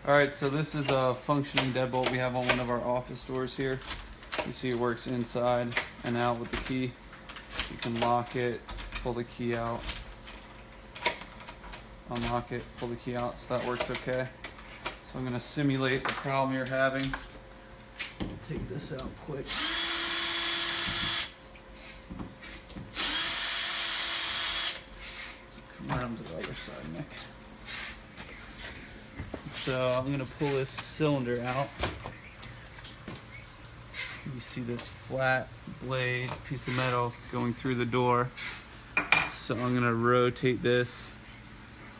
Alright, so this is a functioning deadbolt we have on one of our office doors here. You see it works inside and out with the key. You can lock it, pull the key out, unlock it, pull the key out, so that works okay. So I'm going to simulate the problem you're having. Take this out quick. Come around to the other side, Nick. So I'm going to pull this cylinder out. You see this flat blade piece of metal going through the door. So I'm going to rotate this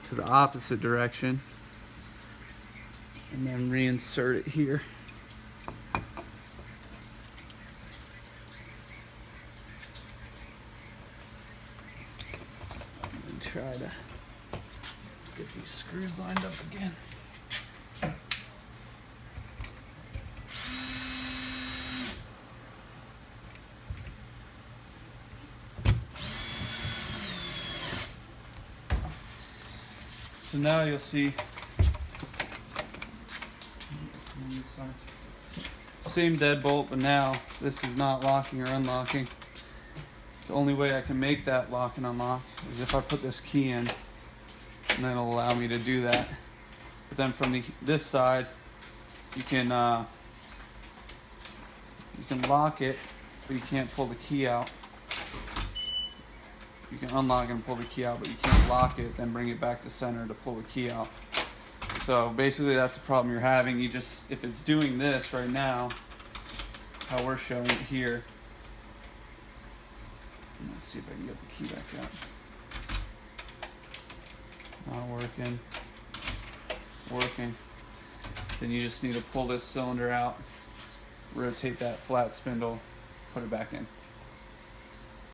to the opposite direction and then reinsert it here. And try to get these screws lined up again. So now you'll see same deadbolt, but now this is not locking or unlocking. The only way I can make that lock and unlock is if I put this key in, and then it'll allow me to do that. But then from this side, you can lock it, but you can't pull the key out. You can unlock and pull the key out, but you can't lock it, then bring it back to center to pull the key out. So basically that's the problem you're having. You just, if it's doing this right now, how we're showing it here. Let's see if I can get the key back out. Not working. Working. Then you just need to pull this cylinder out, rotate that flat spindle, put it back in.